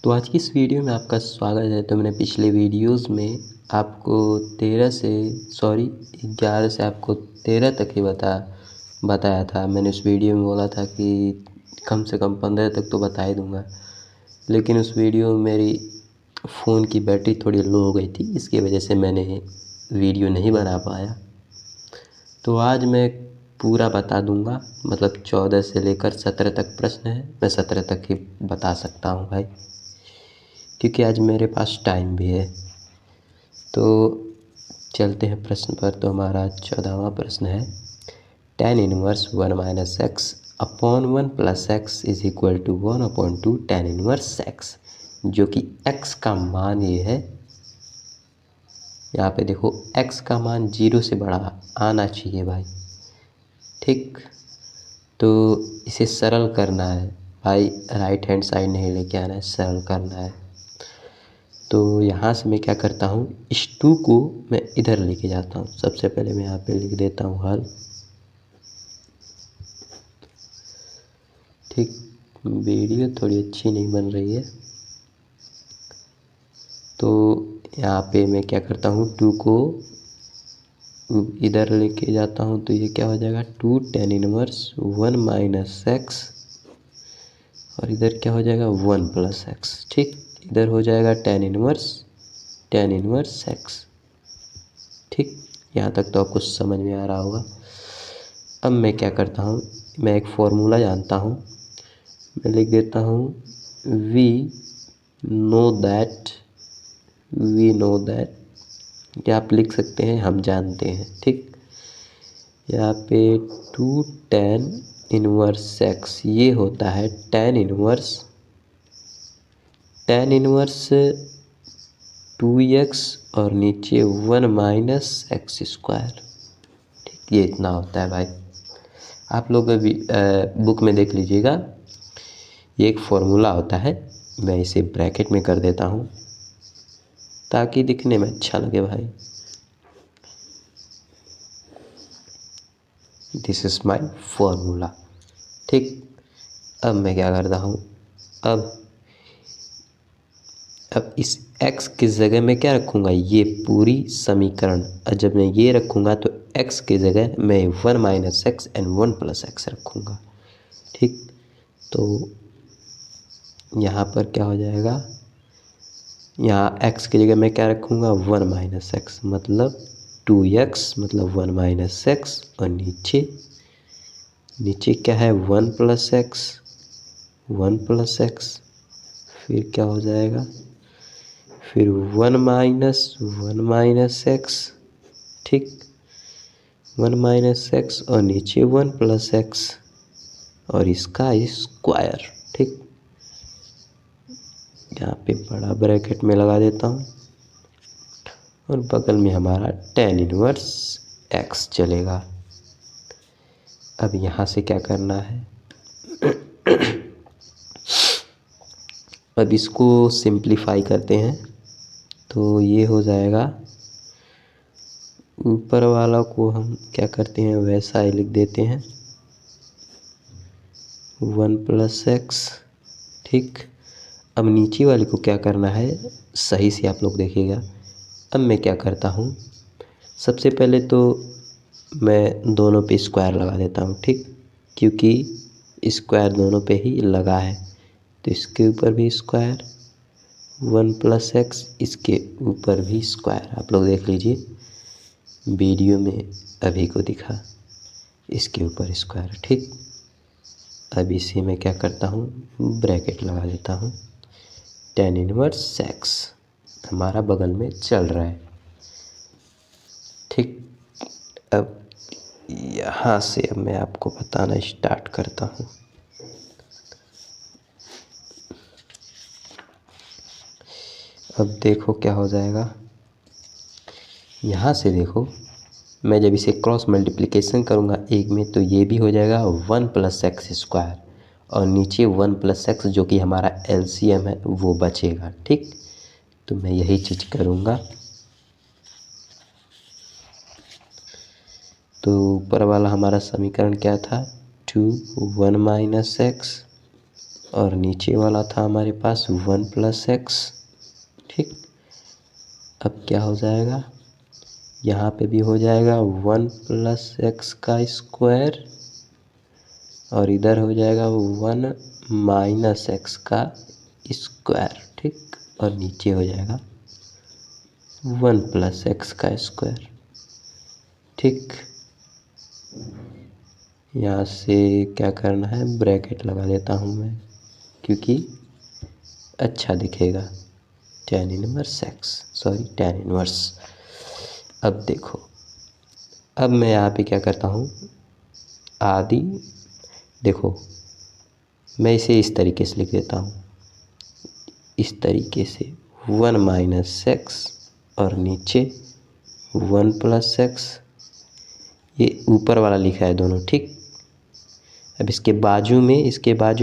तो आज की इस वीडियो में आपका स्वागत है। तो मैंने पिछले वीडियोस में आपको 11 से आपको 13 तक ही बताया था। मैंने उस वीडियो में बोला था कि कम से कम 15 तक तो बता ही दूँगा, लेकिन उस वीडियो में मेरी फ़ोन की बैटरी थोड़ी लो हो गई थी, इसकी वजह से मैंने वीडियो नहीं बना पाया। तो आज मैं पूरा बता दूँगा, मतलब 14 से लेकर 17 तक प्रश्न है, मैं 17 तक ही बता सकता हूँ भाई, क्योंकि आज मेरे पास टाइम भी है। तो चलते हैं प्रश्न पर। तो हमारा 14वां प्रश्न है, tan inverse 1 minus X upon 1 plus X is equal to 1/2 tan inverse X, जो कि x का मान ये है। यहाँ पे देखो x का मान 0 से बड़ा आना चाहिए भाई, ठीक। तो इसे सरल करना है भाई, राइट हैंड साइड नहीं लेके आना है, सरल करना है। तो यहाँ से मैं क्या करता हूँ, इस 2 को मैं इधर लेके जाता हूँ। सबसे पहले मैं यहाँ पे लिख देता हूँ हल, ठीक। वीडियो थोड़ी अच्छी नहीं बन रही है, तो यहाँ पे मैं क्या करता हूँ, 2 को इधर लेके जाता हूँ। तो ये क्या हो जाएगा, 2 tan इनवर्स 1 माइनस एक्स, और इधर क्या हो जाएगा 1 प्लस एक्स, ठीक। इधर हो जाएगा tan इनवर्स एक्स, ठीक। यहाँ तक तो आपको समझ में आ रहा होगा। अब मैं क्या करता हूँ, मैं एक फॉर्मूला जानता हूँ, मैं लिख देता हूँ वी नो दैट, या आप लिख सकते हैं हम जानते हैं, ठीक। यहाँ पे 2 tan इनवर्स एक्स ये होता है tan इनवर्स 2x और नीचे 1 माइनस एक्स स्क्वायर, ठीक। ये इतना होता है भाई, आप लोग अभी बुक में देख लीजिएगा। ये एक फॉर्मूला होता है, मैं इसे ब्रैकेट में कर देता हूँ ताकि दिखने में अच्छा लगे भाई। दिस इज़ माई फॉर्मूला, ठीक। अब मैं क्या करता हूँ, अब इस x की जगह मैं क्या रखूँगा, ये पूरी समीकरण। और जब मैं ये रखूँगा तो x की जगह मैं 1 minus x and 1 plus x रखूँगा, ठीक। तो यहाँ पर क्या हो जाएगा, यहाँ x की जगह मैं क्या रखूँगा 1 माइनस एक्स, मतलब 2x, मतलब 1 माइनस एक्स, और नीचे क्या है 1 प्लस एक्स, फिर क्या हो जाएगा, फिर 1 माइनस एक्स, ठीक। 1 माइनस एक्स और नीचे 1 प्लस एक्स और इसका स्क्वायर, ठीक। यहाँ पे बड़ा ब्रैकेट में लगा देता हूँ और बगल में हमारा tan इनवर्स एक्स चलेगा। अब यहाँ से क्या करना है, अब इसको सिंप्लीफाई करते हैं। तो ये हो जाएगा, ऊपर वाला को हम क्या करते हैं वैसा ही लिख देते हैं 1 प्लस एक्स, ठीक। अब नीचे वाले को क्या करना है, सही से आप लोग देखिएगा। अब मैं क्या करता हूँ, सबसे पहले तो मैं दोनों पे स्क्वायर लगा देता हूँ, ठीक, क्योंकि स्क्वायर दोनों पे ही लगा है। तो इसके ऊपर भी स्क्वायर 1 प्लस एक्स, इसके ऊपर भी स्क्वायर। आप लोग देख लीजिए वीडियो में अभी को दिखा, इसके ऊपर स्क्वायर, ठीक। अब इसे मैं क्या करता हूँ, ब्रैकेट लगा देता हूँ, tan इनवर्स एक्स हमारा बगल में चल रहा है, ठीक। अब यहाँ से अब मैं आपको बताना स्टार्ट करता हूँ। अब देखो क्या हो जाएगा, यहाँ से देखो, मैं जब इसे क्रॉस मल्टीप्लिकेशन करूँगा एक में, तो ये भी हो जाएगा 1 प्लस एक्स स्क्वायर, और नीचे 1 प्लस एक्स जो कि हमारा एलसीएम है वो बचेगा, ठीक। तो मैं यही चीज़ करूँगा। तो ऊपर वाला हमारा समीकरण क्या था, 2 1 माइनस एक्स और नीचे वाला था हमारे पास 1 + x। ठीक, अब क्या हो जाएगा, यहाँ पे भी हो जाएगा 1 + x का स्क्वायर और इधर हो जाएगा 1 - x का स्क्वायर। ठीक, और नीचे हो जाएगा 1 + x का स्क्वायर। ठीक, यहाँ से क्या करना है, ब्रैकेट लगा देता हूँ मैं क्योंकि अच्छा दिखेगा। tan inverse. अब देखो, अब मैं यहाँ पे क्या करता हूँ, आदि, देखो मैं इसे इस तरीके से लिख देता हूँ, इस तरीके से 1 - x और नीचे 1 + x, ये ऊपर वाला लिखा है दोनों। ठीक, अब इसके बाजू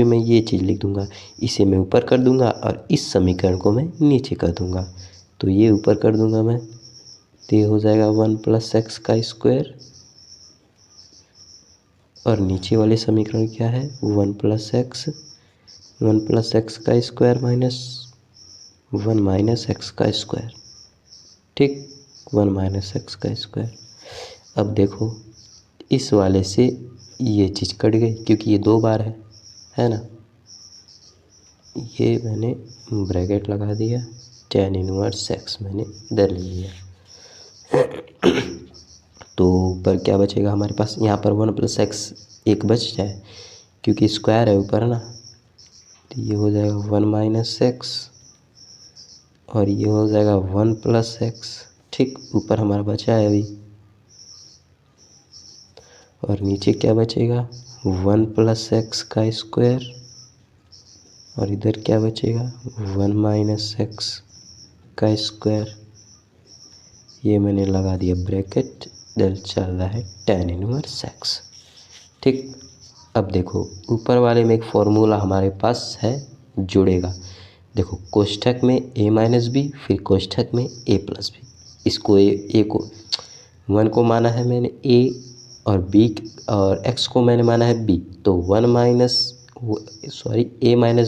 में ये चीज़ लिख दूंगा, इसे मैं ऊपर कर दूंगा और इस समीकरण को मैं नीचे कर दूंगा। तो ये ऊपर कर दूंगा मैं, तो ये हो जाएगा 1 + x का स्क्वायर और नीचे वाले समीकरण क्या है, 1 + x का स्क्वायर माइनस 1 - x का स्क्वायर। ठीक, 1 - x का स्क्वायर। अब देखो, इस वाले से ये चीज़ कट गई क्योंकि ये 2 बार है ना। ये मैंने ब्रैकेट लगा दिया, tan इनवर्स x मैंने इधर ले लिया। तो ऊपर क्या बचेगा हमारे पास, यहाँ पर 1 + x एक बच जाए क्योंकि स्क्वायर है ऊपर ना। तो ये हो जाएगा 1 - x और ये हो जाएगा 1 + x। ठीक, ऊपर हमारा बचा है अभी, और नीचे क्या बचेगा, 1 + x का स्क्वायर और इधर क्या बचेगा, 1 - x का स्क्वायर। ये मैंने लगा दिया ब्रैकेट, इधर चल रहा है tan इनवर्स x। ठीक, अब देखो ऊपर वाले में एक फॉर्मूला हमारे पास है जुड़ेगा। देखो कोष्ठक में a - b, फिर कोष्ठक में a + b। इसको a को 1 को माना है मैंने a और b और x को मैंने माना है b। तो a -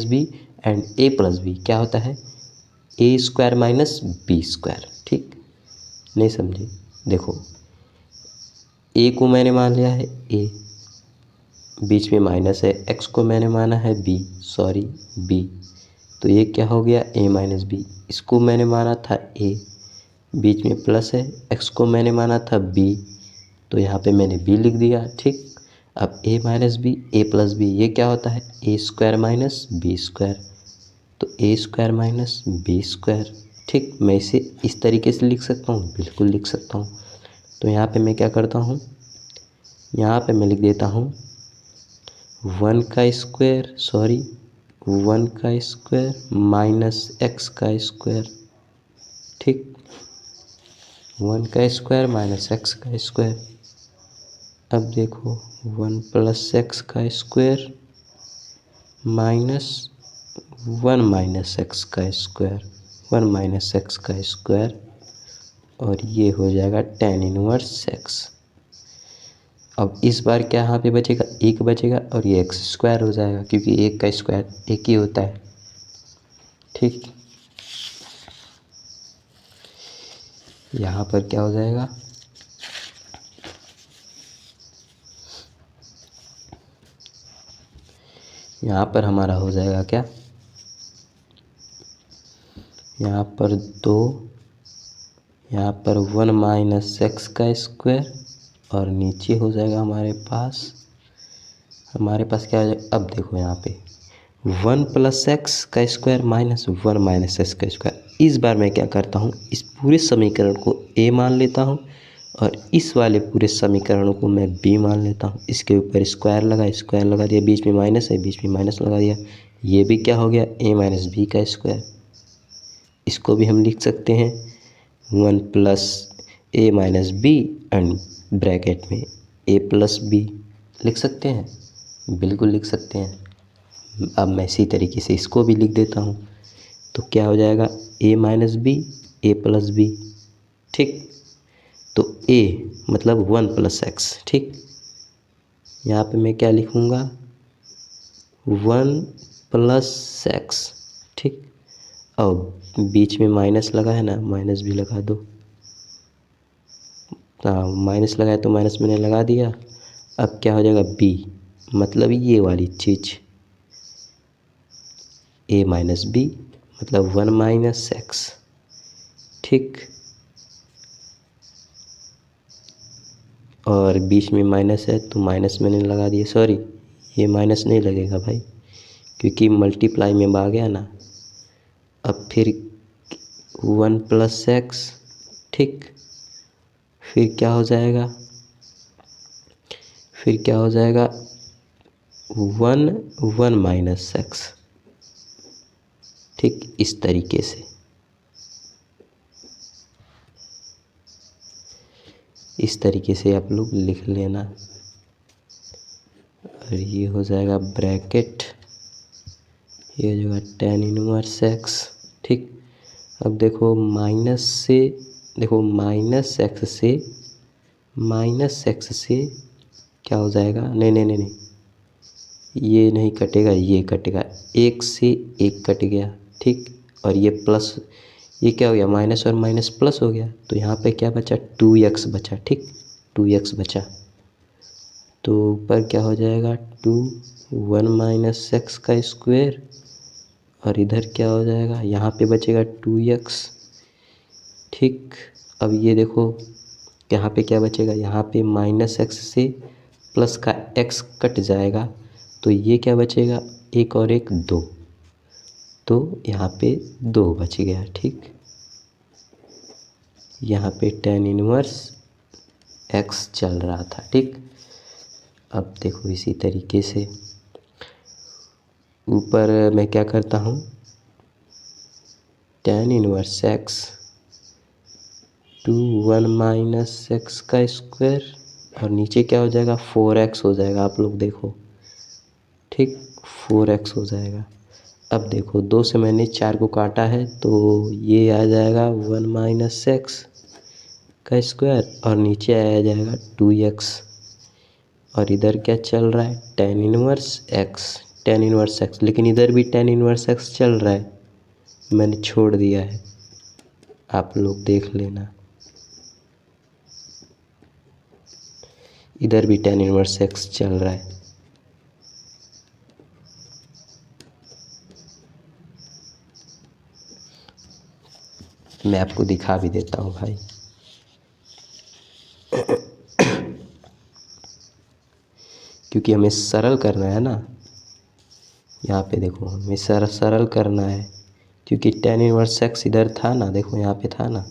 b and a + b क्या होता है, a² - b²। ठीक, नहीं समझे, देखो a को मैंने मान लिया है a, बीच में माइनस है, x को मैंने माना है b, तो ये क्या हो गया, a - b। इसको मैंने माना था a, बीच में प्लस है, x को मैंने माना था b, तो यहाँ पे मैंने b लिख दिया। ठीक, अब a - b, a + b ये क्या होता है, a² - b², तो a² - b²। ठीक, मैं इसे इस तरीके से लिख सकता हूँ, बिल्कुल लिख सकता हूँ। तो यहाँ पे मैं क्या करता हूँ, यहाँ पे मैं लिख देता हूँ 1 का स्क्वायर माइनस x का स्क्वायर। ठीक, 1 का स्क्वायर माइनस x का स्क्वायर। अब देखो 1 + x का स्क्वायर माइनस 1 - x का स्क्वायर, 1 - x का स्क्वायर, और ये हो जाएगा tan इनवर्स x। अब इस बार क्या यहाँ पे बचेगा, 1 बचेगा और ये x² हो जाएगा क्योंकि 1 का स्क्वायर 1 ही होता है। ठीक, यहाँ पर क्या हो जाएगा, यहाँ पर हमारा हो जाएगा क्या, यहाँ पर 2, यहाँ पर 1 - x का स्क्वायर और नीचे हो जाएगा हमारे पास क्या हो जाएगा। अब देखो यहाँ पे 1 + x का स्क्वायर माइनस 1 - x का स्क्वायर। इस बार मैं क्या करता हूँ, इस पूरे समीकरण को a मान लेता हूँ और इस वाले पूरे समीकरण को मैं b मान लेता हूँ। इसके ऊपर स्क्वायर लगा दिया, बीच में माइनस है, बीच में माइनस लगा दिया। ये भी क्या हो गया, a - b का स्क्वायर। इसको भी हम लिख सकते हैं 1 + a - b एंड ब्रैकेट में a + b लिख सकते हैं, बिल्कुल लिख सकते हैं। अब मैं इसी तरीके से इसको भी लिख देता हूँ, तो क्या हो जाएगा, a - b, a + b। ठीक, तो a मतलब 1 + x। ठीक, यहाँ पे मैं क्या लिखूँगा, 1 प्लस एक्स, ठीक। और बीच में माइनस लगा है ना, माइनस भी लगा दो। हाँ, माइनस लगा है तो माइनस मैंने लगा दिया। अब क्या हो जाएगा, बी, मतलब ये वाली चीज़, ए माइनस बी मतलब 1 माइनस एक्स, ठीक। और बीच में माइनस है तो माइनस मैंने लगा दिया, सॉरी ये माइनस नहीं लगेगा भाई, क्योंकि मल्टीप्लाई में आ गया ना। अब फिर 1 प्लस एक्स, ठीक। फिर क्या हो जाएगा, फिर क्या हो जाएगा 1 माइनस एक्स, ठीक। इस तरीके से, इस तरीके से आप लोग लिख लेना। और ये हो जाएगा ब्रैकेट, ये हो जाएगा tan इनवर्स एक्स, ठीक। अब देखो माइनस से, देखो माइनस एक्स से क्या हो जाएगा, नहीं नहीं नहीं नहीं, ये नहीं कटेगा, ये कटेगा, एक से एक कट गया, ठीक। और ये प्लस, ये क्या हो गया, माइनस और माइनस प्लस हो गया, तो यहाँ पे क्या बचा, 2x बचा, ठीक। 2x बचा, तो ऊपर क्या हो जाएगा 1 माइनस एक्स का स्क्वायर, और इधर क्या हो जाएगा, यहाँ पे बचेगा 2x, ठीक। अब ये देखो यहाँ पे क्या बचेगा, यहाँ पे माइनस एक्स से प्लस का x कट जाएगा, तो ये क्या बचेगा, एक और एक 2, तो यहाँ पे 2 बच गया, ठीक। यहाँ पे tan इनवर्स x चल रहा था, ठीक। अब देखो इसी तरीके से ऊपर मैं क्या करता हूँ, tan inverse x 1 minus x का स्क्वायर, और नीचे क्या हो जाएगा 4x हो जाएगा, आप लोग देखो, ठीक। 4x हो जाएगा। अब देखो 2 से मैंने 4 को काटा है, तो ये आ जाएगा 1 माइनस एक्स का स्क्वायर, और नीचे आया जाएगा 2x, और इधर क्या चल रहा है, tan इनवर्स एक्स, लेकिन इधर भी tan इनवर्स एक्स चल रहा है, मैंने छोड़ दिया है, आप लोग देख लेना, इधर भी tan इनवर्स एक्स चल रहा है। मैं आपको दिखा भी देता हूँ भाई, क्योंकि हमें सरल करना है ना, यहाँ पे देखो हमें सरल करना है, क्योंकि tan इनवर्स एक्स इधर था ना, देखो यहाँ पे था ना,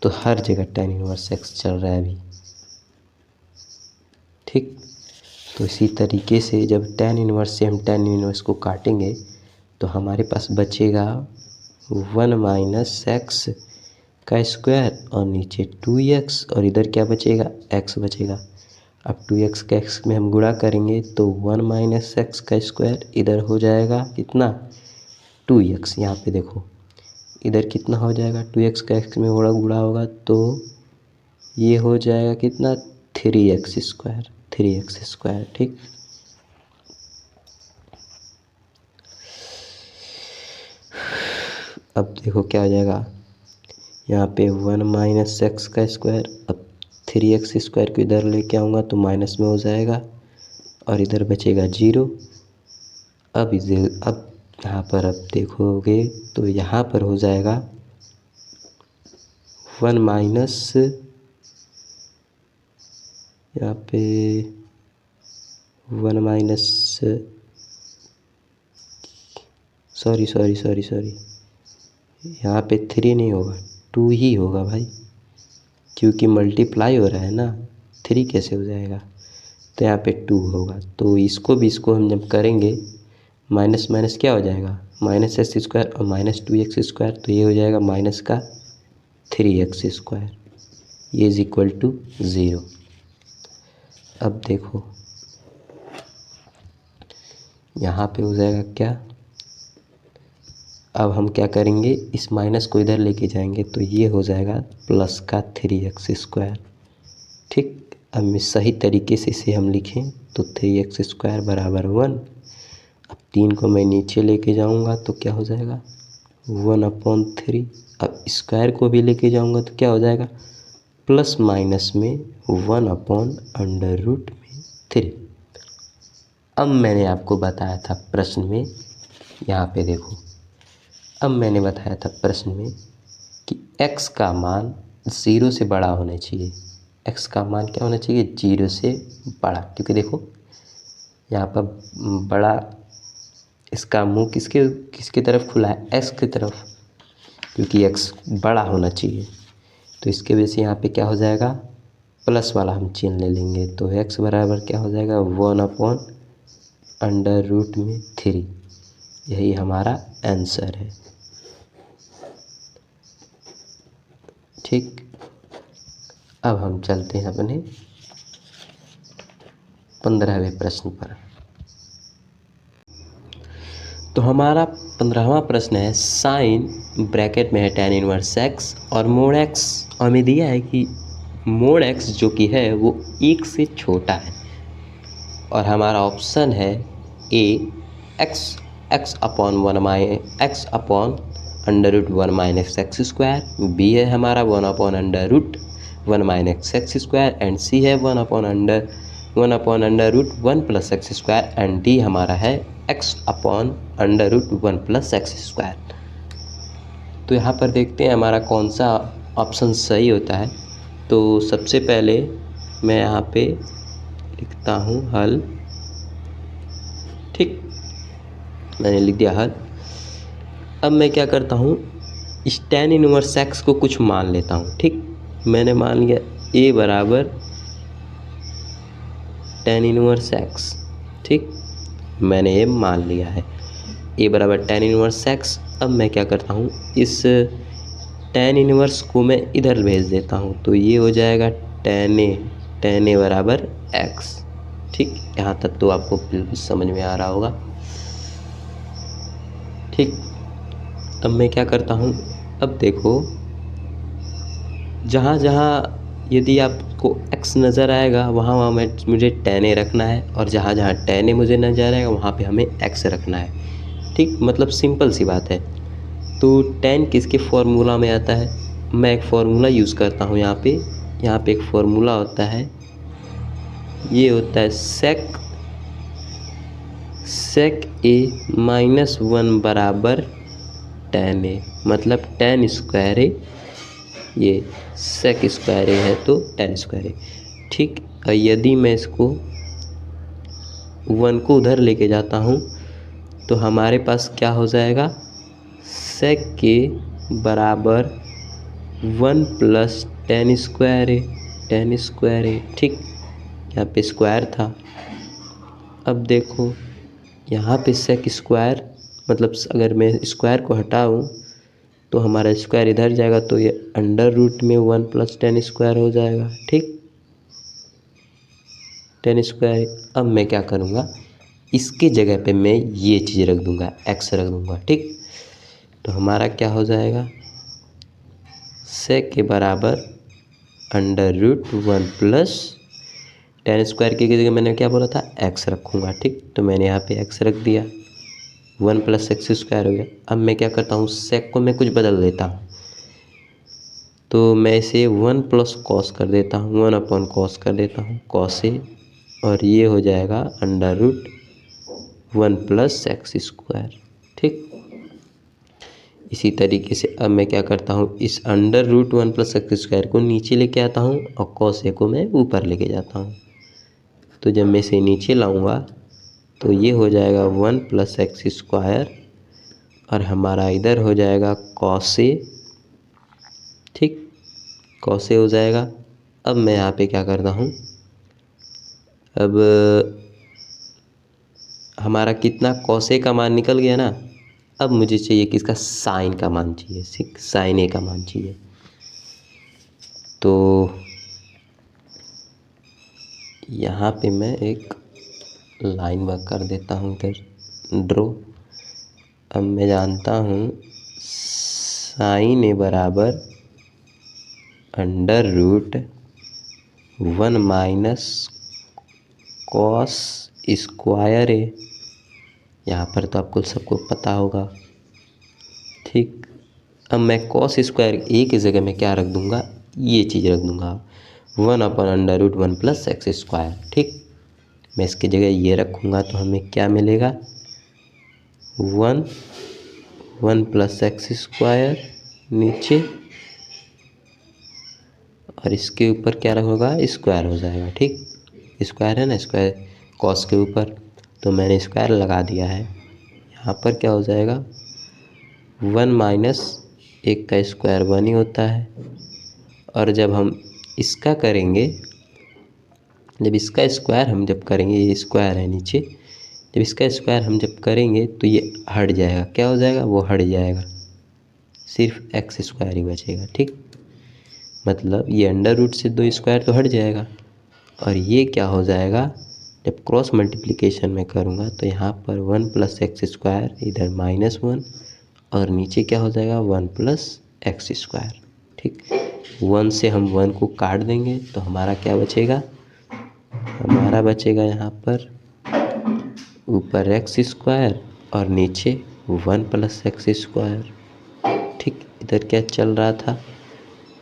तो हर जगह tan इनवर्स एक्स चल रहा है अभी, ठीक। तो इसी तरीके से जब tan इनवर्स से हम tan इनवर्स को काटेंगे, तो हमारे पास बचेगा 1 माइनस एक्स का स्क्वायर, और नीचे 2x, और इधर क्या बचेगा, x बचेगा। अब 2x का x में हम गुणा करेंगे तो 1 माइनस एक्स का स्क्वायर, इधर हो जाएगा कितना 2x, यहाँ पे देखो इधर कितना हो जाएगा, 2x का x में गुणा होगा तो ये हो जाएगा कितना 3x स्क्वायर, ठीक। अब देखो क्या हो जाएगा, यहाँ पे 1 माइनस एक्स का स्क्वायर, अब 3x स्क्वायर को इधर लेके आऊँगा तो माइनस में हो जाएगा, और इधर बचेगा 0। अब यहाँ पर अब देखोगे तो यहाँ पर हो जाएगा 1 माइनस, यहाँ पे 1 माइनस, सॉरी, यहाँ पे 3 नहीं होगा, 2 ही होगा भाई, क्योंकि मल्टीप्लाई हो रहा है ना, 3 कैसे हो जाएगा, तो यहाँ पे 2 होगा। तो इसको हम जब करेंगे, माइनस माइनस क्या हो जाएगा, माइनस एक्स स्क्वायर और माइनस 2x स्क्वायर, तो ये हो जाएगा माइनस का 3x स्क्वायर, ये इज इक्वल टू 0। अब देखो यहाँ पे हो जाएगा क्या, अब हम क्या करेंगे, इस माइनस को इधर लेके जाएंगे तो ये हो जाएगा प्लस का 3x स्क्वायर, ठीक। अब सही तरीके से इसे हम लिखें तो 3x स्क्वायर बराबर 1। अब 3 को मैं नीचे लेके जाऊंगा तो क्या हो जाएगा 1/3। अब स्क्वायर को भी लेके जाऊंगा तो क्या हो जाएगा प्लस माइनस में 1/√3। अब मैंने आपको बताया था प्रश्न में, यहाँ पे देखो, अब मैंने बताया था प्रश्न में कि x का मान 0 से बड़ा होना चाहिए। x का मान क्या होना चाहिए 0 से बड़ा, क्योंकि देखो यहाँ पर बड़ा, इसका मुंह किसके तरफ खुला है x की तरफ, क्योंकि x बड़ा होना चाहिए। तो इसके वजह से यहाँ पे क्या हो जाएगा प्लस वाला हम चिन्ह ले लेंगे। तो x बराबर क्या हो जाएगा 1/√3। यही हमारा आंसर है। ठीक, अब हम चलते हैं अपने 15वें प्रश्न पर। तो हमारा 15वां प्रश्न है साइन ब्रैकेट में है tan इनवर्स x और मोड x, और हमें दिया है कि मोड x जो कि है वो 1 से छोटा है, और हमारा ऑप्शन है a x/1 -x/√1 - x², b है हमारा 1/√1 - x² एंड c है 1/√1 + x², एंड d हमारा है x/√1 + x²। तो यहाँ पर देखते हैं हमारा कौन सा ऑप्शन सही होता है। तो सबसे पहले मैं यहाँ पे लिखता हूँ हल। ठीक, मैंने लिख दिया हल। अब मैं क्या करता हूँ इस tan इनवर्स x को कुछ मान लेता हूँ। ठीक, मैंने मान लिया a बराबर tan इनवर्स x। ठीक, मैंने ये मान लिया है a बराबर tan इनवर्स x। अब मैं क्या करता हूँ इस tan इनवर्स को मैं इधर भेज देता हूँ, तो ये हो जाएगा tan a बराबर x। ठीक, यहाँ तक तो आपको बिल्कुल समझ में आ रहा होगा। ठीक, तब मैं क्या करता हूँ, अब देखो जहाँ जहाँ यदि आपको x नज़र आएगा वहाँ मुझे tan a रखना है, और जहाँ जहाँ tan a मुझे नज़र आएगा वहाँ पे हमें x रखना है। ठीक, मतलब सिंपल सी बात है। तो tan किसके फॉर्मूला में आता है, मैं एक फ़ॉर्मूला यूज़ करता हूँ यहाँ पे एक फ़ॉर्मूला होता है, ये होता है sec a -1 बराबर tan a, मतलब tan स्क्वायर a, ये sec स्क्वायर a है तो tan स्क्वायर a। ठीक, यदि मैं इसको 1 को उधर लेके जाता हूँ तो हमारे पास क्या हो जाएगा sec a बराबर 1 + tan स्क्वायर a। ठीक, यहाँ पे स्क्वायर था। अब देखो यहाँ पे sec स्क्वायर, मतलब अगर मैं स्क्वायर को हटाऊँ तो हमारा स्क्वायर इधर जाएगा, तो ये अंडर रूट में 1 + tan स्क्वायर हो जाएगा। ठीक, tan स्क्वायर। अब मैं क्या करूँगा इसके जगह पे मैं ये चीज़ रख दूँगा, x रख दूँगा। ठीक, तो हमारा क्या हो जाएगा sec के बराबर अंडर रूट 1 + tan स्क्वायर की जगह मैंने क्या बोला था x रखूँगा। ठीक, तो मैंने यहाँ पे x रख दिया, 1 + x² हो गया। अब मैं क्या करता हूँ sec को मैं कुछ बदल देता हूँ, तो मैं इसे 1 + cos कर देता हूँ, 1/cos कर देता हूँ cos a, और ये हो जाएगा अंडर रूट 1 + x²। ठीक, इसी तरीके से अब मैं क्या करता हूँ इस अंडर रूट 1 + x² को नीचे लेके आता हूँ और cos a को मैं ऊपर लेके जाता हूँ। तो जब मैं इसे नीचे लाऊंगा तो ये हो जाएगा 1 + x², और हमारा इधर हो जाएगा cos a। ठीक, cos a हो जाएगा। अब मैं यहाँ पे क्या करता हूँ, अब हमारा कितना cos a का मान निकल गया ना। अब मुझे चाहिए किसका साइन का मान चाहिए, sin a का मान चाहिए। तो यहाँ पे मैं एक लाइन वर्क कर देता हूँ इधर ड्रॉ। अब मैं जानता हूँ sin a बराबर अंडर रूट 1 - cos² a यहाँ पर तो आपको सबको पता होगा। ठीक, अब मैं कॉस स्क्वायर ए की जगह में क्या रख दूंगा, ये चीज़ रख दूंगा 1/√1 + x²। ठीक, मैं इसकी जगह ये रखूँगा तो हमें क्या मिलेगा 1 + x² नीचे, और इसके ऊपर क्या होगा स्क्वायर हो जाएगा। ठीक, स्क्वायर है ना, स्क्वायर कॉस के ऊपर, तो मैंने स्क्वायर लगा दिया है। यहाँ पर क्या हो जाएगा 1 - 1 का स्क्वायर 1 ही होता है। और जब हम इसका करेंगे, जब इसका स्क्वायर हम जब करेंगे, ये स्क्वायर है नीचे, जब इसका स्क्वायर हम जब करेंगे तो ये हट जाएगा। क्या हो जाएगा, वो हट जाएगा, सिर्फ x² ही बचेगा। ठीक, मतलब ये अंडर रूट से 2 स्क्वायर तो हट जाएगा, और ये क्या हो जाएगा जब क्रॉस मल्टीप्लिकेशन में करूँगा तो यहाँ पर 1 + x², इधर -1, और नीचे क्या हो जाएगा 1 + x²। ठीक, 1 से हम 1 को काट देंगे तो हमारा क्या बचेगा, हमारा बचेगा यहाँ पर ऊपर x² और नीचे 1 + x²। ठीक, इधर क्या चल रहा था,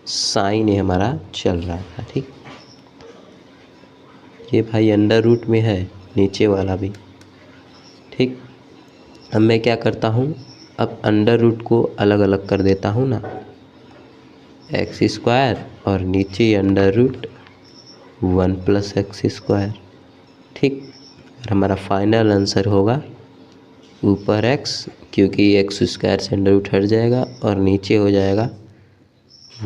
साइन ये हमारा चल रहा था। ठीक, ये भाई अंडर रूट में है नीचे वाला भी। ठीक, अब मैं क्या करता हूँ, अब अंडर रूट को अलग अलग कर देता हूँ ना, x² और नीचे अंडर रूट 1 + x²। ठीक, हमारा फाइनल आंसर होगा ऊपर x, क्योंकि x² से अंडर रूट हट जाएगा, और नीचे हो जाएगा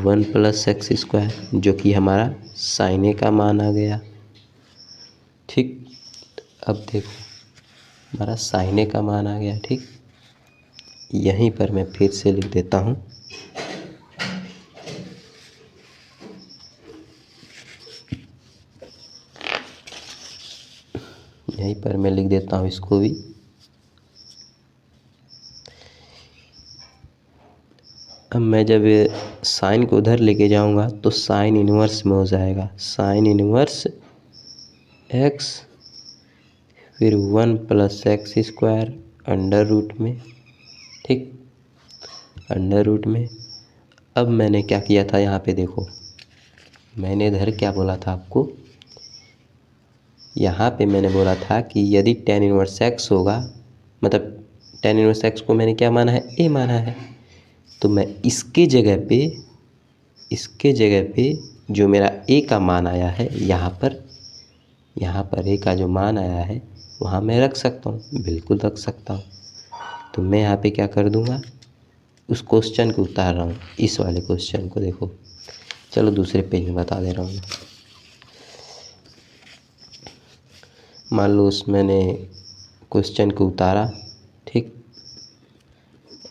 1 + x², जो कि हमारा साइन ए का मान आ गया। ठीक, अब देखो हमारा साइन ए का मान आ गया। ठीक, यहीं पर मैं फिर से लिख देता हूँ, यहीं पर मैं लिख देता हूँ इसको भी। अब मैं जब साइन को उधर लेके जाऊंगा तो साइन इन्वर्स में हो जाएगा, साइन इन्वर्स x, फिर 1 + x² अंडर रूट में। ठीक, अंडर रूट में। अब मैंने क्या किया था, यहाँ पे देखो, मैंने इधर क्या बोला था आपको, यहाँ पे मैंने बोला था कि यदि tan 1x होगा, मतलब tan 1x को मैंने क्या माना है, a माना है, तो मैं इसके जगह पे जो मेरा a का मान आया है, यहाँ पर a का जो मान आया है वहाँ मैं रख सकता हूँ, बिल्कुल रख सकता हूँ। तो मैं यहाँ पे क्या कर दूँगा, उस क्वेश्चन को उतार रहा हूँ, इस वाले क्वेश्चन को। देखो, चलो दूसरे पेज में बता दे रहा हूँ। मान लो उस मैंने क्वेश्चन को उतारा, ठीक,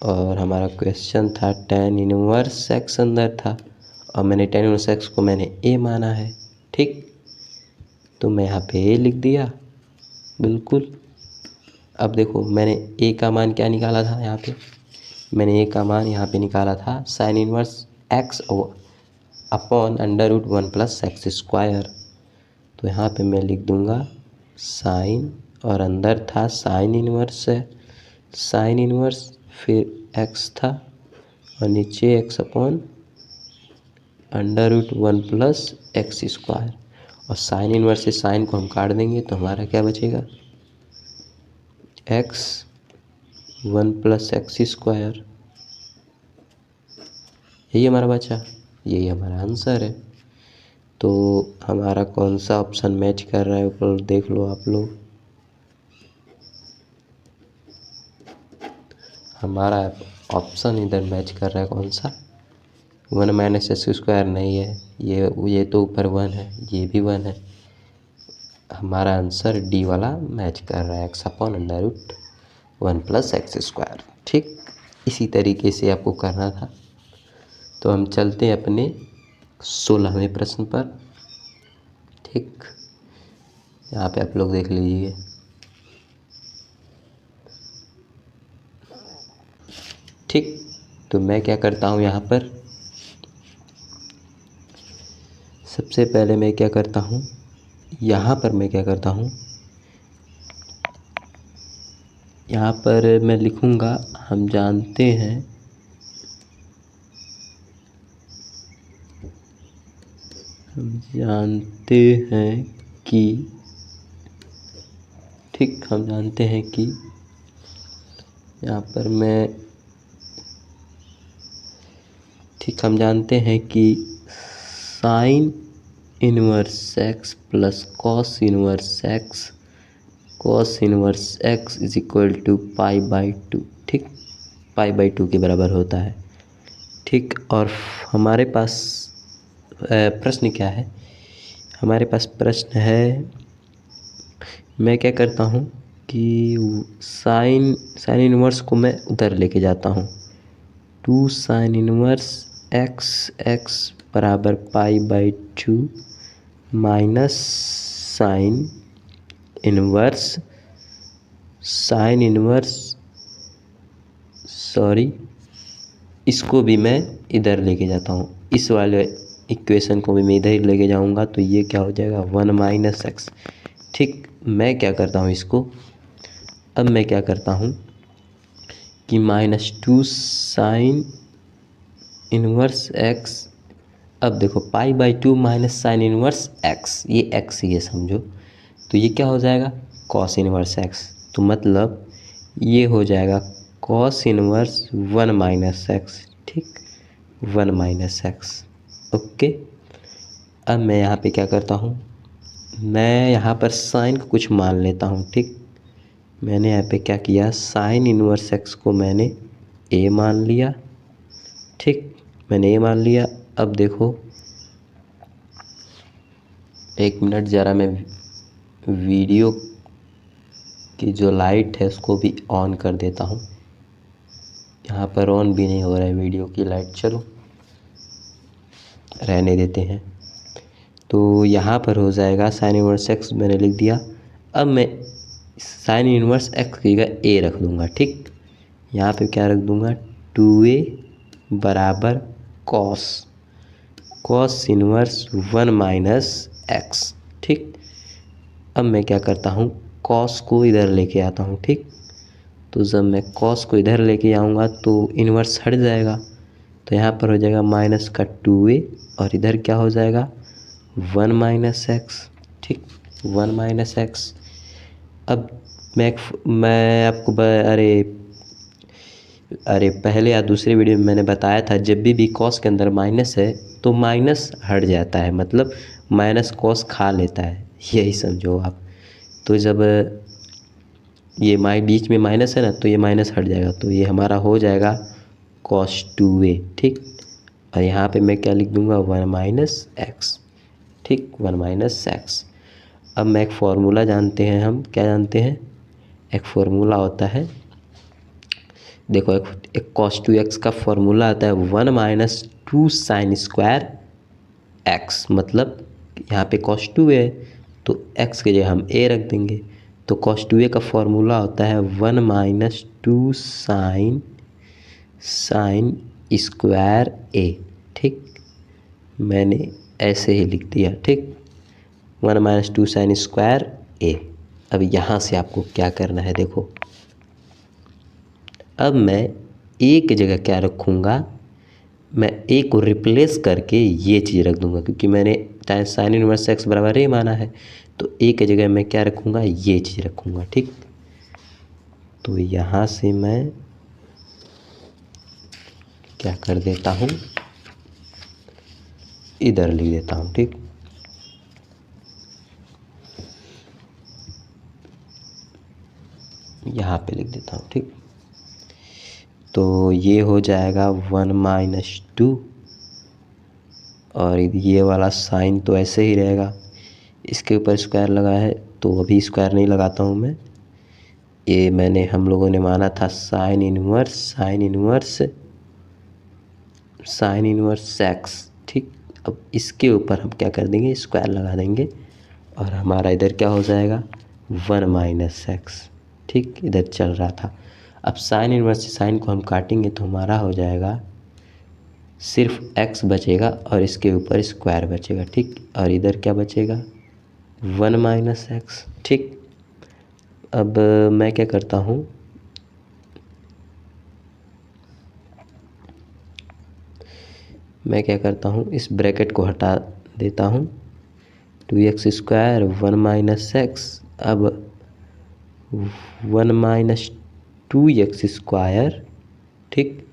और हमारा क्वेश्चन था tan 1x अंदर था, और मैंने tan 1x को मैंने a माना है। ठीक, तो मैं यहाँ पे a लिख दिया, बिल्कुल। अब देखो मैंने a का मान क्या निकाला था, यहाँ पे मैंने a का मान यहाँ पे निकाला था sin 1x upon under root 1 + x²। तो यहाँ पे मैं लिख दूँगा साइन, और अंदर था साइन इन्वर्स है, साइन इन्वर्स, फिर x था, और नीचे x upon under root 1 + x²। और साइन इन्वर्स से साइन को हम काट देंगे तो हमारा क्या बचेगा, x 1 + x²। यही हमारा बचा, यही हमारा आंसर है। तो हमारा कौन सा ऑप्शन मैच कर रहा है ऊपर देख लो आप लोग। हमारा ऑप्शन इधर मैच कर रहा है कौन सा, 1 - x² नहीं है, ये तो ऊपर 1 है, ये भी 1 है। हमारा आंसर डी वाला मैच कर रहा है, x upon under root 1 + x²। ठीक, इसी तरीके से आपको करना था। तो हम चलते हैं अपने 16वें प्रश्न पर। ठीक, यहाँ पे आप लोग देख लीजिए। ठीक, तो मैं क्या करता हूँ, यहाँ पर सबसे पहले मैं क्या करता हूँ, यहाँ पर मैं क्या करता हूँ, यहाँ पर मैं लिखूँगा हम जानते हैं कि ठीक, हम जानते हैं कि यहाँ पर मैं ठीक हम जानते हैं कि sine inverse x plus cos inverse x is equal to π/2। ठीक, π/2 के बराबर होता है। ठीक, और हमारे पास प्रश्न क्या है? हमारे पास प्रश्न है, मैं क्या करता हूँ कि साइन इनवर्स को मैं उधर लेके जाता हूँ। 2 साइन इनवर्स एक्स बराबर π/2 माइनस साइन इनवर्स इसको भी मैं इधर लेके जाता हूँ। इस वाले इक्वेशन को भी मैं इधर ही लेके जाऊँगा, तो ये क्या हो जाएगा 1 माइनस एक्स। ठीक, मैं क्या करता हूँ अब मैं क्या करता हूँ कि -2 साइन इनवर्स एक्स, अब देखो π/2 माइनस साइन इनवर्स एक्स, ये एक्स ही है समझो, तो ये क्या हो जाएगा कॉस इनवर्स एक्स। तो मतलब ये हो जाएगा कॉस इनवर्स 1 माइनस एक्स। ठीक, 1 माइनस एक्स। ओके, अब मैं यहाँ पे क्या करता हूँ, मैं यहाँ पर साइन को कुछ मान लेता हूँ। ठीक, मैंने यहाँ पे क्या किया, साइन इनवर्स एक्स को मैंने ए मान लिया। ठीक, मैंने ए मान लिया। अब देखो 1 मिनट, ज़रा मैं वीडियो की जो लाइट है उसको भी ऑन कर देता हूँ। यहाँ पर ऑन भी नहीं हो रहा है वीडियो की लाइट, चलो रहने देते हैं। तो यहाँ पर हो जाएगा साइन इनवर्स एक्स मैंने लिख दिया। अब मैं साइन इनवर्स एक्स की जगह ए रख दूँगा। ठीक, यहाँ पे क्या रख दूँगा 2a बराबर कॉस इनवर्स 1 माइनस एक्स। ठीक, अब मैं क्या करता हूँ कॉस को इधर लेके आता हूँ। ठीक, तो जब मैं कॉस को इधर लेके आऊँगा तो इन्वर्स हट जाएगा, तो यहाँ पर हो जाएगा माइनस का 2a और इधर क्या हो जाएगा 1 माइनस एक्स। ठीक, 1 माइनस एक्स। अब मैं आपको अरे पहले या दूसरे वीडियो में मैंने बताया था, जब भी कॉस के अंदर माइनस है तो माइनस हट जाता है, मतलब माइनस कॉस खा लेता है, यही समझो आप। तो जब ये बीच में माइनस है ना, तो ये माइनस हट जाएगा, तो ये हमारा हो जाएगा cos 2a। ठीक, और यहाँ पे मैं क्या लिख दूँगा 1 माइनस एक्स। ठीक, 1 माइनस एक्स। अब मैं एक फॉर्मूला जानते हैं, हम क्या जानते हैं, एक फार्मूला होता है, देखो एक cos 2x का फॉर्मूला आता है 1 माइनस 2 साइन स्क्वायर एक्स। मतलब यहाँ पे cos 2 है तो x के जगह हम a रख देंगे, तो cos 2a का फॉर्मूला होता है 1 माइनस 2 साइन स्क्वायर a। ठीक, मैंने ऐसे ही लिख दिया। ठीक, 1 माइनस 2 साइन स्क्वायर a। अब यहाँ से आपको क्या करना है, देखो अब मैं a की जगह क्या रखूँगा, मैं a को रिप्लेस करके ये चीज़ रख दूँगा, क्योंकि मैंने साइन इनवर्स एक्स बराबर a माना है, तो a की जगह मैं क्या रखूँगा, ये चीज़ रखूँगा। ठीक, तो यहाँ से मैं क्या कर देता हूँ, इधर लिख देता हूँ। ठीक, यहाँ पे लिख देता हूँ। ठीक, तो ये हो जाएगा 1 माइनस 2 और ये वाला साइन तो ऐसे ही रहेगा, इसके ऊपर स्क्वायर लगा है तो अभी स्क्वायर नहीं लगाता हूँ मैं। ये हम लोगों ने माना था साइन इनवर्स एक्स। ठीक, अब इसके ऊपर हम क्या कर देंगे, स्क्वायर लगा देंगे और हमारा इधर क्या हो जाएगा 1 माइनस एक्स। ठीक, इधर चल रहा था। अब साइन इनवर्स से साइन को हम काटेंगे तो हमारा हो जाएगा सिर्फ x बचेगा और इसके ऊपर स्क्वायर बचेगा। ठीक, और इधर क्या बचेगा 1 माइनस एक्स। ठीक, अब मैं क्या करता हूँ, मैं क्या करता हूँ, इस ब्रैकेट को हटा देता हूँ। 2x² 1 माइनस एक्स, अब 1 माइनस 2x², ठीक,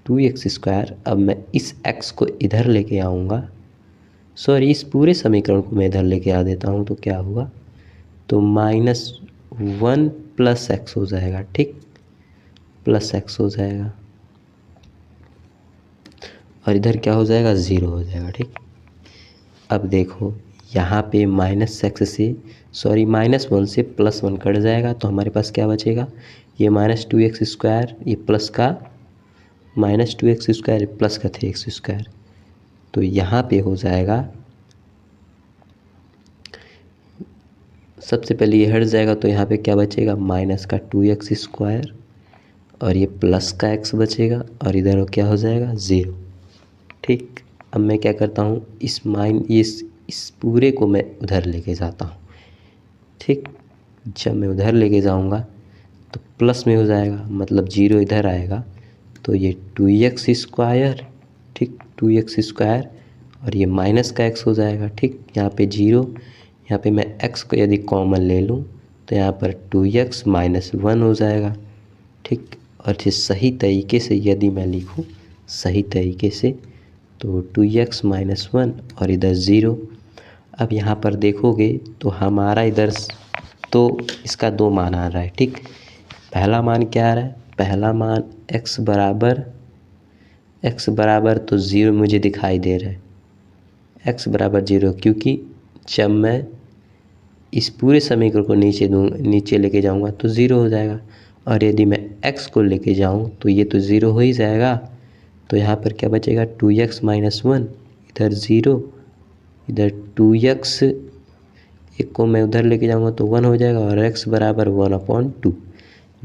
2x²। अब मैं इस x को इधर लेके आऊँगा, सॉरी इस पूरे समीकरण को मैं इधर लेके आ देता हूँ, तो क्या होगा, तो -1 प्लस एक्स हो जाएगा, ठीक, प्लस एक्स हो जाएगा, और इधर क्या हो जाएगा, 0 हो जाएगा, ठीक। अब देखो यहाँ पे -x से, सॉरी -1 से +1 कट जाएगा, तो हमारे पास क्या बचेगा, ये -2x², ये प्लस का -2x² प्लस का 3x², तो यहाँ पे हो जाएगा, सबसे पहले ये हट जाएगा, तो यहाँ पे क्या बचेगा, माइनस का 2x², और ये प्लस का x बचेगा, और इधर क्या हो जाएगा, 0, ठीक। अब मैं क्या करता हूँ, इस पूरे को मैं उधर लेके जाता हूँ, ठीक। जब मैं उधर लेके जाऊँगा तो प्लस में हो जाएगा, मतलब 0 इधर आएगा, तो ये 2x², ठीक, 2x², और ये माइनस का x हो जाएगा, ठीक। यहाँ पे 0, यहाँ पे मैं x को यदि कॉमन ले लूँ तो यहाँ पर 2x - 1 हो जाएगा, ठीक। और ये सही तरीके से यदि मैं लिखूँ सही तरीके से, तो 2x - 1 और इधर 0। अब यहाँ पर देखोगे तो हमारा इधर तो इसका 2 मान आ रहा है, ठीक। पहला मान क्या आ रहा है, पहला मान x बराबर तो 0 मुझे दिखाई दे रहा है, x बराबर 0, क्योंकि जब मैं इस पूरे समीकरण को नीचे लेके जाऊंगा तो 0 हो जाएगा, और यदि मैं x को लेके जाऊं तो ये तो 0 हो ही जाएगा, तो यहाँ पर क्या बचेगा, 2x - 1, इधर 0, इधर 2x, एक को मैं उधर लेके जाऊंगा तो 1 हो जाएगा, और x बराबर 1/2,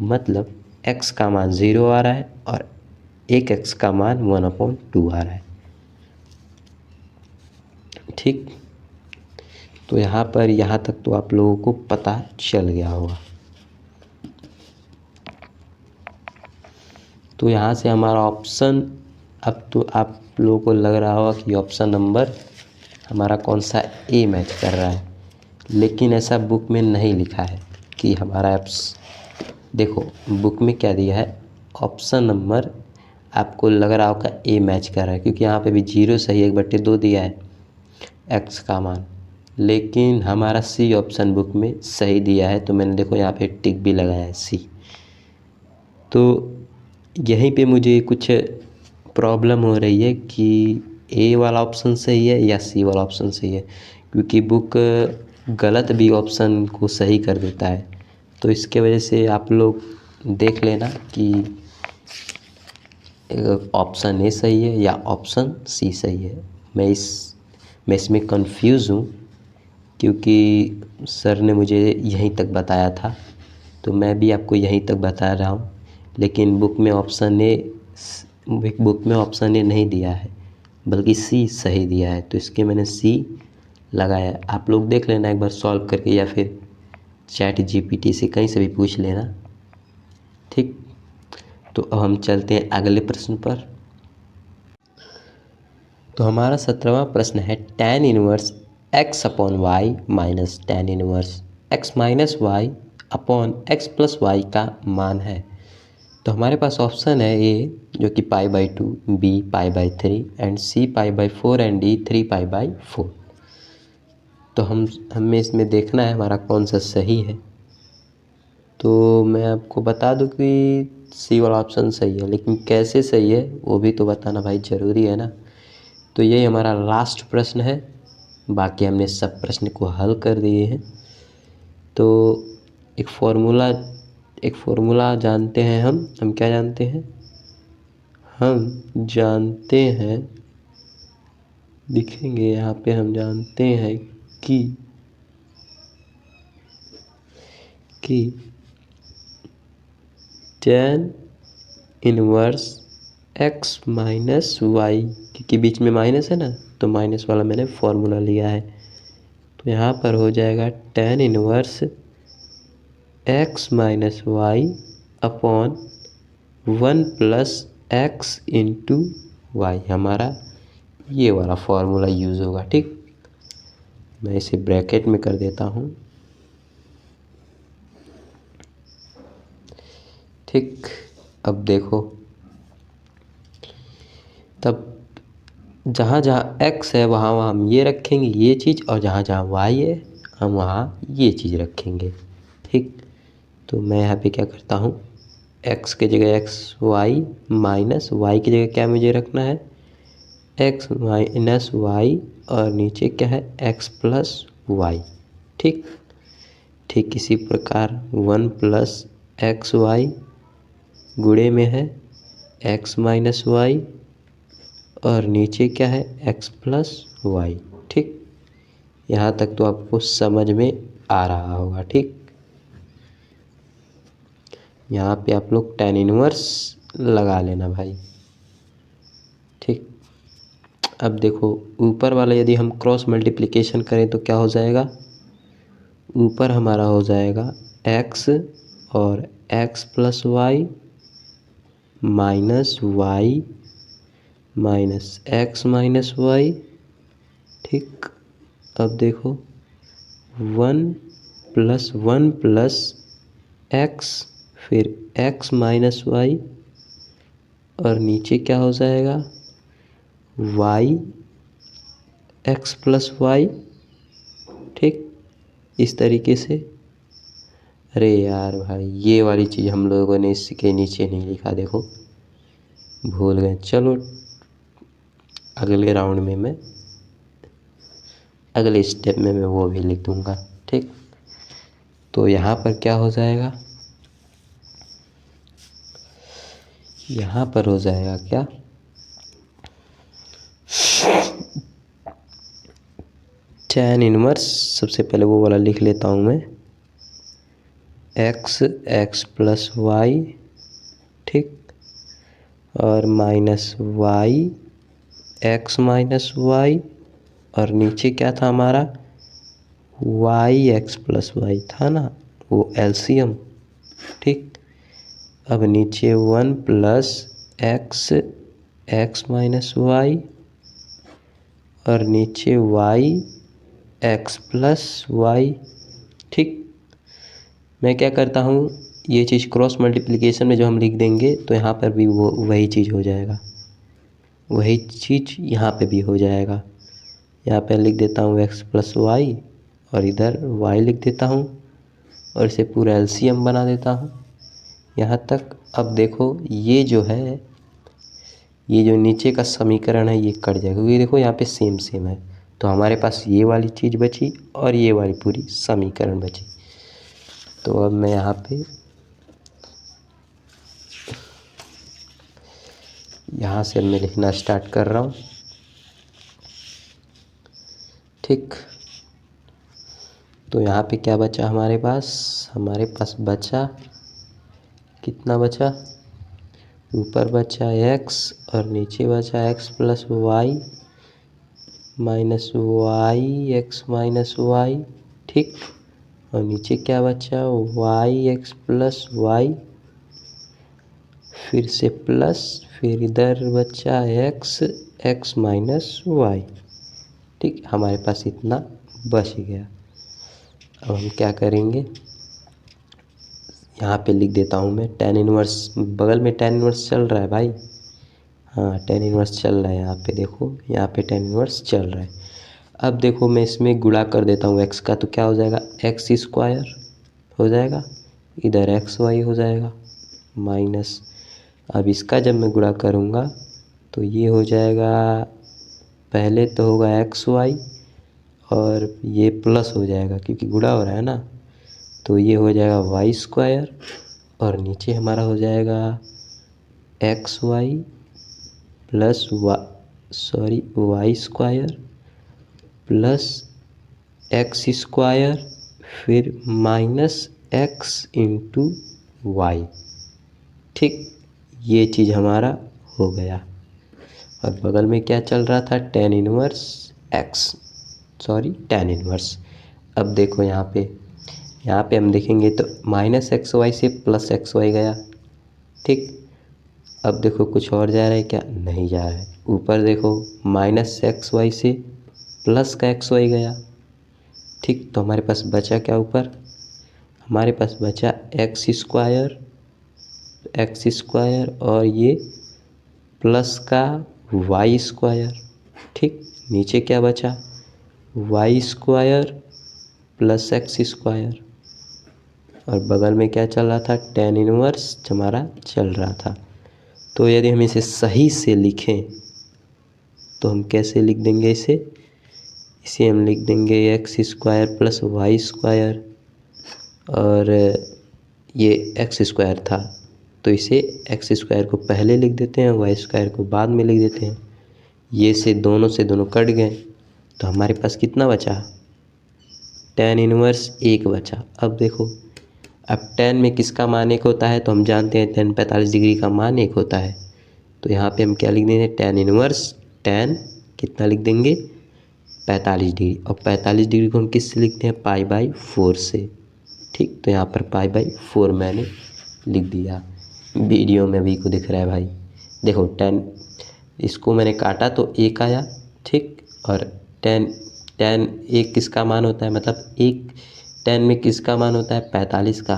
मतलब x का मान 0 आ रहा है और एक x का मान 1/2 आ रहा है, ठीक। तो यहाँ पर यहाँ तक तो आप लोगों को पता चल गया होगा। तो यहाँ से हमारा ऑप्शन, अब तो आप लोगों को लग रहा होगा कि ऑप्शन नंबर हमारा कौन सा ए मैच कर रहा है, लेकिन ऐसा बुक में नहीं लिखा है कि हमारा देखो बुक में क्या दिया है, ऑप्शन नंबर आपको लग रहा होगा ए मैच कर रहा है, क्योंकि यहाँ पे भी 0 सही 1/2 दिया है x का मान, लेकिन हमारा सी ऑप्शन बुक में सही दिया है, तो मैंने देखो यहाँ पे टिक भी लगाया है सी। तो यहीं पे मुझे कुछ प्रॉब्लम हो रही है कि ए वाला ऑप्शन सही है या सी वाला ऑप्शन सही है, क्योंकि बुक गलत भी ऑप्शन को सही कर देता है, तो इसके वजह से आप लोग देख लेना कि ऑप्शन ए सही है या ऑप्शन सी सही है। मैं इसमें कंफ्यूज हूँ, क्योंकि सर ने मुझे यहीं तक बताया था, तो मैं भी आपको यहीं तक बता रहा हूँ, लेकिन बुक में ऑप्शन ए नहीं दिया है, बल्कि सी सही दिया है, तो इसके मैंने सी लगाया। आप लोग देख लेना एक बार सॉल्व करके, या फिर ChatGPT से कहीं से भी पूछ लेना, ठीक। तो अब हम चलते हैं अगले प्रश्न पर। तो हमारा 17वां प्रश्न है, tan inverse x upon y minus tan inverse x minus y upon x plus y का मान है। तो हमारे पास ऑप्शन है ए जो कि π/2, B π/3 and C π/4 and D 3π/4। तो हमें इसमें देखना है हमारा कौन सा सही है। तो मैं आपको बता दूं कि सी वाला ऑप्शन सही है, लेकिन कैसे सही है वो भी तो बताना भाई ज़रूरी है ना। तो यही हमारा लास्ट प्रश्न है, बाकी हमने सब प्रश्न को हल कर दिए हैं। तो एक फॉर्मूला जानते हैं हम क्या जानते हैं, हम जानते हैं, लिखेंगे यहाँ पे, हम जानते हैं कि tan inverse x minus y, क्योंकि बीच में माइनस है ना, तो माइनस वाला मैंने फॉर्मूला लिया है। तो यहाँ पर हो जाएगा tan inverse x minus y upon 1 plus x into y, हमारा ये वाला फॉर्मूला यूज़ होगा। ठीक, मैं इसे ब्रैकेट में कर देता हूँ। ठीक, अब देखो, तब जहाँ जहाँ x है वहाँ वहाँ हम ये रखेंगे ये चीज़, और जहाँ जहाँ y है हम वहाँ ये चीज़ रखेंगे। ठीक, तो मैं यहाँ पे क्या करता हूँ, x की जगह x y माइनस y की जगह क्या मुझे रखना है, x माइनस y, और नीचे क्या है x प्लस y। ठीक, ठीक इसी प्रकार 1 प्लस एक्स वाई गुणे में है x माइनस वाई, और नीचे क्या है x प्लस वाई। ठीक, यहाँ तक तो आपको समझ में आ रहा होगा। ठीक, यहाँ पे आप लोग tan इनवर्स लगा लेना भाई। ठीक, अब देखो ऊपर वाला यदि हम क्रॉस मल्टीप्लिकेशन करें तो क्या हो जाएगा, ऊपर हमारा हो जाएगा x और x plus y minus y minus x minus y. ठीक, अब देखो 1 प्लस एक्स, फिर x माइनस वाई, और नीचे क्या हो जाएगा y x प्लस वाई। ठीक, इस तरीके से। अरे यार भाई, ये वाली चीज़ हम लोगों ने इसके नीचे नहीं लिखा, देखो भूल गए। चलो अगले राउंड में मैं अगले स्टेप में मैं वो भी लिख दूंगा। ठीक, तो यहाँ पर क्या हो जाएगा, यहाँ पर हो जाएगा क्या, tan इनवर्स, सबसे पहले वो वाला लिख लेता हूँ मैं, x प्लस वाई। ठीक, और minus y x minus y, और नीचे क्या था हमारा वाई एक्स प्लस वाई था ना, वो एलसीएम। ठीक, अब नीचे 1 प्लस एक्स माइनस वाई, और नीचे वाई एक्स प्लस वाई। ठीक, मैं क्या करता हूँ, ये चीज़ क्रॉस मल्टीप्लिकेशन में जो हम लिख देंगे तो यहाँ पर भी वो वही चीज़ हो जाएगा, वही चीज़ यहाँ पे भी हो जाएगा। यहाँ पे लिख देता हूँ x प्लस वाई, और इधर y लिख देता हूँ, और इसे पूरा एलसीएम बना देता हूँ यहाँ तक। अब देखो ये जो है, ये जो नीचे का समीकरण है ये कट जाएगा, क्योंकि देखो यहाँ पे सेम सेम है, तो हमारे पास ये वाली चीज़ बची और ये वाली पूरी समीकरण बची। तो अब मैं यहाँ से मैं लिखना स्टार्ट कर रहा हूँ। ठीक, तो यहाँ पे क्या बचा हमारे पास बचा कितना बचा, ऊपर बचा x और नीचे बचा x plus y minus y x minus y. ठीक, और नीचे क्या बचा वाई एक्स प्लस वाई, फिर से प्लस, फिर इधर बचा एक्स माइनस वाई। ठीक, हमारे पास इतना बच गया। अब हम क्या करेंगे, यहाँ पे लिख देता हूँ मैं tan इनवर्स, बगल में tan इनवर्स चल रहा है भाई, हाँ tan इनवर्स चल रहा है, यहाँ पे देखो यहाँ पे tan इनवर्स चल रहा है। अब देखो मैं इसमें गुणा कर देता हूँ x का, तो क्या हो जाएगा एक्स स्क्वायर हो जाएगा, इधर एक्स वाई हो जाएगा माइनस। अब इसका जब मैं गुणा करूँगा तो ये हो जाएगा, पहले तो होगा एक्स वाई और ये प्लस हो जाएगा क्योंकि गुणा हो रहा है ना, तो ये हो जाएगा वाई स्क्वायर, और नीचे हमारा हो जाएगा x y plus y square plus x square, फिर माइनस एक्स इंटू वाई। ठीक, ये चीज़ हमारा हो गया। और बगल में क्या चल रहा था tan इनवर्स। अब देखो यहाँ पे हम देखेंगे तो माइनस एक्स वाई से प्लस एक्स वाई गया। ठीक, अब देखो कुछ और जा रहा है क्या, नहीं जा रहा है, ऊपर देखो माइनस एक्स वाई से प्लस का एक्स वाई गया। ठीक, तो हमारे पास बचा क्या ऊपर, हमारे पास बचा एक्स स्क्वायर और ये प्लस का वाई स्क्वायर। ठीक, नीचे क्या बचा, y square plus x square और बगल में क्या चल रहा था, tan इनवर्स हमारा चल रहा था। तो यदि हम इसे सही से लिखें तो हम कैसे लिख देंगे इसे हम लिख देंगे x square plus y square और ये एक्स स्क्वायर था तो इसे एक्स स्क्वायर को पहले लिख देते हैं, वाई स्क्वायर को बाद में लिख देते हैं। ये से दोनों कट गए तो हमारे पास कितना बचा, tan इनवर्स 1 बचा। अब देखो, अब tan में किसका मान 1 होता है तो हम जानते हैं tan 45 डिग्री का मान 1 होता है। तो यहाँ पे हम क्या लिख देंगे, tan इनवर्स tan कितना लिख देंगे 45 डिग्री और 45 डिग्री को हम किससे लिखते हैं, π/4 से। ठीक, तो यहाँ पर π/4 मैंने लिख दिया। वीडियो में भी को दिख रहा है भाई, देखो tan इसको मैंने काटा तो 1 आया। ठीक, और tan 1 किसका मान होता है, मतलब एक tan में किसका मान होता है 45 का,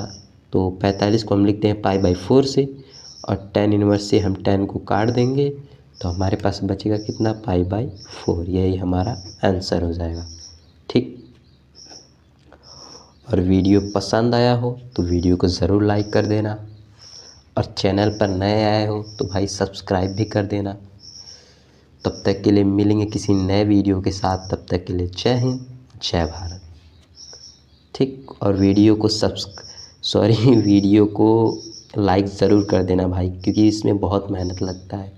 तो 45 को हम लिखते हैं π/4 से और tan इनवर्स से हम tan को काट देंगे तो हमारे पास बचेगा कितना, π/4। यही हमारा आंसर हो जाएगा। ठीक, और वीडियो पसंद आया हो तो वीडियो को ज़रूर लाइक कर देना और चैनल पर नए आए हो तो भाई सब्सक्राइब भी कर देना। तब तक के लिए मिलेंगे किसी नए वीडियो के साथ, तब तक के लिए जय हिंद जय भारत। ठीक, और वीडियो को लाइक ज़रूर कर देना भाई, क्योंकि इसमें बहुत मेहनत लगता है।